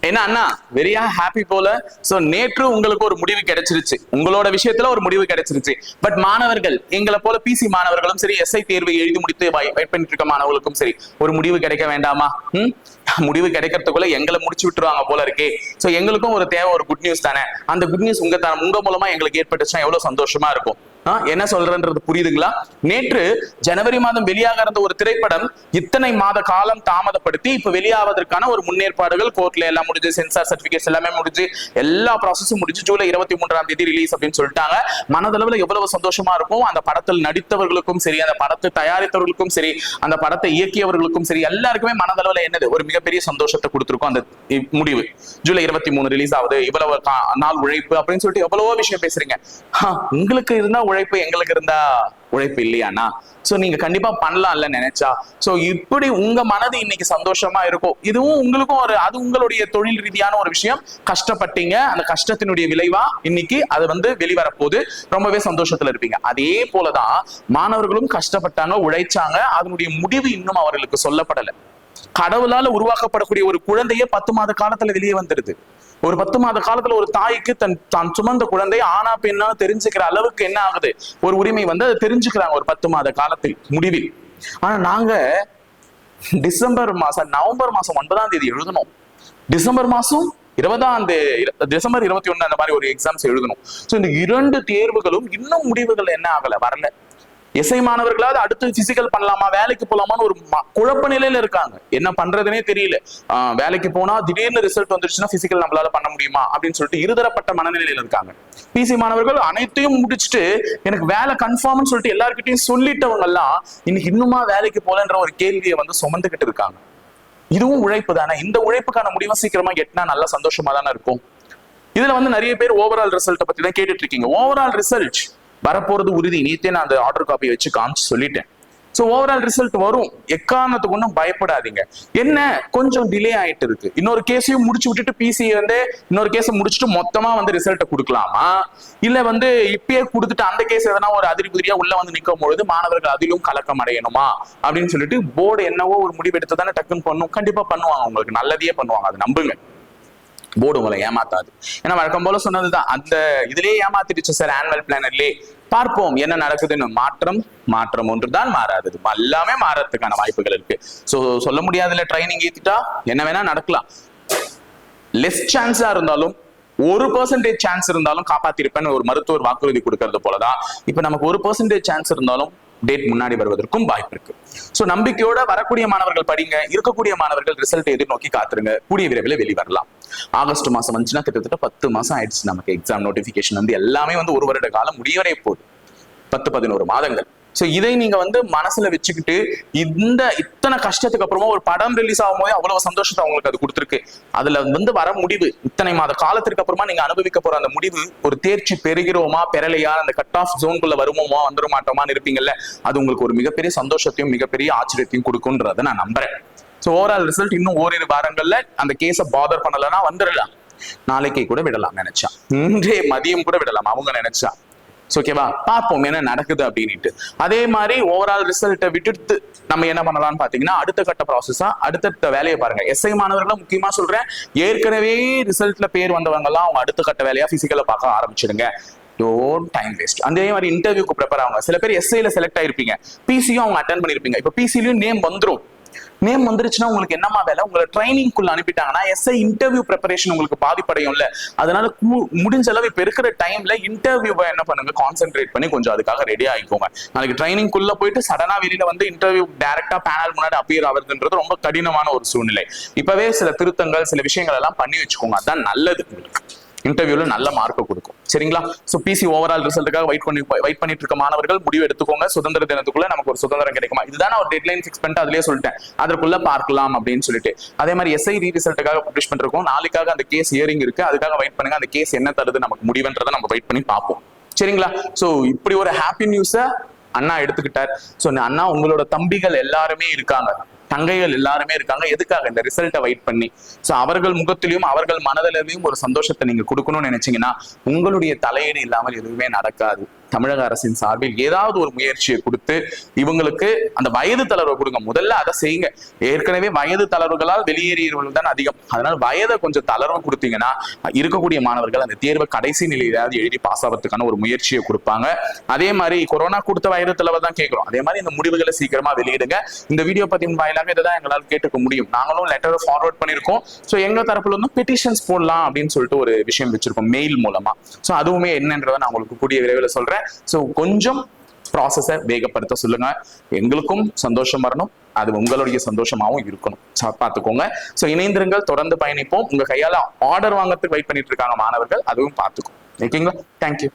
என்ன அண்ணா வெரியா ஹாப்பி போல. சோ நேற்று உங்களுக்கு ஒரு முடிவு கிடைச்சிருச்சு, உங்களோட விஷயத்துல ஒரு முடிவு கிடைச்சிருச்சு. பட் மாணவர்கள் எங்களை போல பிசி மாணவர்களும் சரி, எஸ்ஐ தேர்வை எழுதி முடித்து வெயிட் பண்ணிட்டு இருக்க மாணவர்களுக்கும் சரி, ஒரு முடிவு கிடைக்க வேண்டாமா? முடிவு கிடைக்கிறதுக்குள்ள எங்களை முடிச்சு விட்டுருவாங்க போல இருக்கே. சோ எங்களுக்கும் ஒரு தேவை, ஒரு குட் நியூஸ் தானே. அந்த குட் நியூஸ் உங்க மூலமா எங்களுக்கு ஏற்பட்டுச்சுன்னா எவ்வளவு சந்தோஷமா இருக்கும். என்ன சொல்றன்றது புரியுதுங்களா? நேற்று ஜனவரி மாதம் வெளியாக இருந்த ஒரு திரைப்படம் இத்தனை மாத காலம் தாமதப்படுத்தி இப்ப வெளியாவதற்கான ஒரு முன்னேற்பாடுகள் கோர்ட்ல எல்லாம் முடிஞ்சு, சென்சார் சர்டிபிகேட்ஸ் எல்லாமே முடிஞ்சு, எல்லா ப்ராசஸும் முடிஞ்சு ஜூலை 23 ரிலீஸ் அப்படின்னு சொல்லிட்டாங்க. மனதளவுல எவ்வளவு சந்தோஷமா இருக்கும். அந்த படத்தில் நடித்தவர்களுக்கும் சரி, அந்த படத்தை தயாரித்தவர்களுக்கும் சரி, அந்த படத்தை இயக்கியவர்களுக்கும் சரி, எல்லாருக்குமே மனதளவுல என்னது ஒரு மிகப்பெரிய சந்தோஷத்தை கொடுத்திருக்கும் அந்த முடிவு. ஜூலை 23 ரிலீஸ் ஆகுது, இவ்வளவு நாள் உழைப்பு அப்படின்னு சொல்லிட்டு எவ்வளவோ விஷயம் பேசுறீங்க. உங்களுக்கு இருந்தா உழைப்பு, எங்களுக்கு இருந்தா உழைப்பு இல்லையானா? சோ நீங்க கண்டிப்பா பண்ணலாம்ல நினைச்சா. சோ இப்படி உங்க மனது இன்னைக்கு சந்தோஷமா இருக்கும். இதுவும் உங்களுக்கும் அது உங்களுடைய தொழில் ரீதியான ஒரு விஷயம். கஷ்டப்பட்டீங்க, அந்த கஷ்டத்தினுடைய விளைவா இன்னைக்கு அது வெளிவரப்போது. ரொம்பவே சந்தோஷத்துல இருப்பீங்க. அதே போலதான் மாணவர்களும் கஷ்டப்பட்டாங்க, உழைச்சாங்க. அதனுடைய முடிவு இன்னும் அவர்களுக்கு சொல்லப்படல. கடவுளால உருவாக்கப்படக்கூடிய ஒரு குழந்தைய 10 மாத காலத்துல வெளியே வந்துருது. ஒரு 10 மாத காலத்துல ஒரு தாய்க்கு தான் சுமந்த குழந்தை ஆனா பெண்ணா தெரிஞ்சுக்கிற அளவுக்கு என்ன ஆகுது, ஒரு உரிமை அதை தெரிஞ்சுக்கிறாங்க ஒரு 10 மாத காலத்தில் முடிவில். ஆனா நாங்க நவம்பர் மாசம் 9ஆம் தேதி எழுதணும், டிசம்பர் மாசம் டிசம்பர் 21 அந்த மாதிரி ஒரு எக்ஸாம்ஸ் எழுதணும். சோ இந்த 2 தேர்வுகளும் இன்னும் முடிவுகள் என்ன ஆகல, வரல. எஸ்ஐ மாணவர்களாவது அடுத்து பிசிக்கல் பண்ணலாமா, வேலைக்கு போலாமான்னு ஒரு குழப்ப நிலையில இருக்காங்க. என்ன பண்றதுனே தெரியல. வேலைக்கு போனா திடீர்னு ரிசல்ட் வந்துருச்சுன்னா பிசிக்கல் நம்மளால பண்ண முடியுமா அப்படின்னு சொல்லிட்டு இருதரப்பட்ட மனநிலையில இருக்காங்க. பிசி மாணவர்கள் அனைத்தையும் முடிச்சுட்டு எனக்கு வேலை கன்ஃபார்ம்னு சொல்லிட்டு எல்லார்கிட்டையும் சொல்லிட்டவங்க எல்லாம் இன்னைக்கு இன்னுமா வேலைக்கு போலன்ற ஒரு கேள்வியை சுமந்துகிட்டு இருக்காங்க. இதுவும் உழைப்பு தானே. இந்த உழைப்புக்கான முடிவை சீக்கிரமா எட்டினா நல்லா சந்தோஷமா தானே இருக்கும். இதுல நிறைய பேர் ஓவரால் ரிசல்ட்டை பத்தி தான் கேட்டுட்டு இருக்கீங்க. ஓவரால் ரிசல்ட் வரப்போறது உறுதி. நேத்தே நான் அந்த ஆர்டர் காப்பியை வச்சு காமிச்சு சொல்லிட்டேன். சோ ஓவரால் ரிசல்ட் வரும், எக்காரணத்துக்கு ஒன்றும் பயப்படாதீங்க. என்ன கொஞ்சம் டிலே ஆயிட்டு இருக்கு. இன்னொரு கேஸையும் முடிச்சு விட்டுட்டு பிசி இன்னொரு கேஸை முடிச்சுட்டு மொத்தமா ரிசல்ட்டை கொடுக்கலாமா, இல்ல இப்பயே கொடுத்துட்டு அந்த கேஸ் எதனா ஒரு அதிரி புதிரியா உள்ள நிற்கும் பொழுது மாணவர்கள் அதிலும் கலக்கம் அடையணுமா அப்படின்னு சொல்லிட்டு போர்டு என்னவோ ஒரு முடிவு எடுத்து தானே டக்குன்னு பண்ணும். கண்டிப்பா பண்ணுவாங்க, உங்களுக்கு நல்லதையே பண்ணுவாங்க, அது நம்புங்க. போர்டு உங்களை ஏமாத்தாது. ஏன்னா வழக்கம் போல சொன்னதுதான், அந்த இதுலயே ஏமாத்திடுச்சு சார் ஆனுவல் பிளானர்லயே. பார்ப்போம் என்ன நடக்குதுன்னு. மாற்றம் ஒன்றுதான் மாறாதது, எல்லாமே மாறதுக்கான வாய்ப்புகள் இருக்கு. சோ சொல்ல முடியாதுல, ட்ரைனிங் ஏத்திட்டா என்ன வேணா நடக்கலாம். லெஸ் சான்ஸா இருந்தாலும் 1% சான்ஸ் இருந்தாலும் காப்பாத்திருப்பேன்னு ஒரு மருத்துவர் வாக்குறுதி கொடுக்கறது போலதான் இப்ப நமக்கு 1% சான்ஸ் இருந்தாலும் டேட் முன்னாடி வருவதற்கும் வாய்ப்பு இருக்கு. சோ நம்பிக்கையோட வரக்கூடிய மாணவர்கள் படிங்க, இருக்கக்கூடிய மாணவர்கள் ரிசல்ட் எதிர்நோக்கி காத்துருங்க. கூடிய விரைவில் வெளிவரலாம். ஆகஸ்ட் மாசம் வந்துச்சுன்னா கிட்டத்தட்ட 10 மாசம் ஆயிடுச்சு நமக்கு. எக்ஸாம் நோட்டிபிகேஷன் எல்லாமே 1 வருட காலம் முடிவரை போகுது, 10-11 மாதங்கள். சோ இதை நீங்க மனசுல வச்சுக்கிட்டு இத்தனை கஷ்டத்துக்கு அப்புறமா ஒரு படம் ரிலீஸ் ஆகும் போது அவ்வளவு சந்தோஷத்தை அவங்களுக்கு அது கொடுத்துருக்கு. அதுல வர முடிவு இத்தனை மாத காலத்திற்கு அப்புறமா நீங்க அனுபவிக்க போற அந்த முடிவு ஒரு தேர்ச்சி பெறுகிறோமா பெறலையா, அந்த கட் ஆஃப் ஜோன்குள்ள வருவோமா வந்துட மாட்டோமான்னு இருப்பீங்கல்ல, அது உங்களுக்கு ஒரு மிகப்பெரிய சந்தோஷத்தையும் மிகப்பெரிய ஆச்சரியத்தையும் கொடுக்கும்ன்றதை நான் நம்புறேன். சோ ஓவரால் ரிசல்ட் இன்னும் ஓரிரு வாரங்கள்ல அந்த கேஸை பாதர் பண்ணலன்னா வந்துடலாம். நாளைக்கே கூட விடலாம் நினைச்சா, இன்றைய மதியம் கூட விடலாம் அவங்க நினைச்சா. ஓகேவா, பார்ப்போம் என்ன நடக்குது அப்படின்ட்டு. அதே மாதிரி ஓவரால் ரிசல்ட்டை விட்டுட்டு நம்ம என்ன பண்ணலாம்னு பாத்தீங்கன்னா அடுத்த கட்ட ப்ராசஸா அடுத்த வேலையை பாருங்க. எஸ்ஐ மாணவர்களும் முக்கியமா சொல்றேன், ஏற்கனவே ரிசல்ட்ல பேர் வந்தவங்க எல்லாம் அவங்க அடுத்த கட்ட வேலையா பிசிக்கலை பார்க்க ஆரம்பிச்சிடுங்க. Don't time waste. அதே மாதிரி இன்டர்வியூக்கு ப்ரிப்பேர் ஆகுங்க. சில பேர் எஸ்ஐல செலக்ட் ஆயிருப்பீங்க, பிசியும் அவங்க அட்டன் பண்ணிருப்பீங்க. இப்ப பிசிலையும் நேம் வந்துரும். நேம் வந்துருச்சுன்னா உங்களுக்கு என்னமா வேலை, உங்களை ட்ரைனிங்குள்ள அனுப்பிட்டாங்கன்னா எஸ்ஐ இன்டர்வியூ ப்ரிப்பரேஷன் உங்களுக்கு பாதிப்படையும்ல. அதனால முடிஞ்ச அளவு இப்ப இருக்கிற டைம்ல இன்டர்வியூவை என்ன பண்ணுங்க, கான்சென்ட்ரேட் பண்ணி கொஞ்சம் அதுக்காக ரெடி ஆகிக்கோங்க. நாளைக்கு ட்ரைனிங்குள்ள போயிட்டு சடனா வெளியில இன்டர்வியூ டைரக்டா பேனல் முன்னாடி அப்பியர் ஆகுதுன்றது ரொம்ப கடினமான ஒரு சூழ்நிலை. இப்பவே சில திருத்தங்கள் சில விஷயங்கள் எல்லாம் பண்ணி வச்சுக்கோங்க, அதான் நல்லது. இன்டர்வியூல நல்ல மார்க் கொடுக்கும். சரிங்களா? சோ பிசி ஓவரால் ரிசல்ட்டுக்காக வெயிட் பண்ணிட்டு இருக்க மாணவர்கள் முடிவு எடுத்துக்கோங்க. சுதந்திர தினத்துக்குள்ள நமக்கு ஒரு சுதந்திரம் கிடைக்குமா, இதுதான் ஒரு டெட்லைன் ஃபிக்ஸ் பண்ணிட்டு அதுலயே சொல்லிட்டேன், அதற்குள்ள பார்க்கலாம் அப்படின்னு சொல்லிட்டு. அதே மாதிரி எஸ்ஐ ரிசல்ட்டுக்காக பப்ளிஷ் பண்ணிருக்கோம். நாளைக்காக அந்த கேஸ் ஹியரிங் இருக்கு, அதுக்காக வெயிட் பண்ணுங்க. அந்த கேஸ் என்ன தருது நமக்கு முடிவுன்றதை நம்ம வெயிட் பண்ணி பார்ப்போம். சரிங்களா? சோ இப்படி ஒரு ஹாப்பி நியூஸ அண்ணா எடுத்துக்கிட்டார். சோ அண்ணா உங்களோட தம்பிகள் எல்லாருமே இருக்காங்க, தங்கைகள் எல்லாருமே இருக்காங்க. எதுக்காக? இந்த ரிசல்ட்டை வெயிட் பண்ணி. சோ அவர்கள் முகத்திலையும் அவர்கள் மனதிலையும் ஒரு சந்தோஷத்தை நீங்க கொடுக்கணும்னு நினைச்சீங்கன்னா உங்களுடைய தலையீடு இல்லாமல் எதுவுமே நடக்காது. தமிழக அரசின் சார்பில் ஏதாவது ஒரு முயற்சியை கொடுத்து இவங்களுக்கு அந்த வயது தளர்வை கொடுங்க. முதல்ல அதை செய்யுங்க. ஏற்கனவே வயது தளர்வுகளால் வெளியேறியவர்கள் தான் அதிகம். அதனால வயதை கொஞ்சம் தளர்வு கொடுத்தீங்கன்னா இருக்கக்கூடிய மாணவர்கள் அந்த தேர்வை கடைசி நிலையிலாவது எழுதி பாஸ் ஆகிறதுக்கான ஒரு முயற்சியை கொடுப்பாங்க. அதே மாதிரி கொரோனா கொடுத்த வயது தளர்வை தான் கேட்கிறோம். அதே மாதிரி இந்த முடிவுகளை சீக்கிரமா வெளியிடுங்க. இந்த வீடியோ பதிவின் வாயிலாக இதை தான் எங்களால் கேட்டுக்க முடியும். நாங்களும் லெட்டரை ஃபார்வர்ட் பண்ணிருக்கோம். ஸோ எங்க தரப்புல வந்து பெட்டிஷன்ஸ் போடலாம் அப்படின்னு சொல்லிட்டு ஒரு விஷயம் வச்சிருக்கோம் மெயில் மூலமா. ஸோ அதுவுமே என்னன்றதை நான் உங்களுக்கு கூடிய விரைவில் சொல்றேன். ஸோ கொஞ்சம் ப்ராசஸை வேகப்படுத்த சொல்லுங்க. எங்களுக்கும் சந்தோஷம் வரணும், அது உங்களுடைய சந்தோஷமாவும் இருக்கணும். பார்த்துக்கோங்க. ஸோ இணைந்திருங்கள், தொடர்ந்து பயணிப்போம். உங்க கையால ஆர்டர் வாங்கறதுக்கு வெயிட் பண்ணிட்டு இருக்காங்க மாணவர்கள், அதுவும் பார்த்துக்கோங்க. ஓகேங்களா? தேங்க்யூ.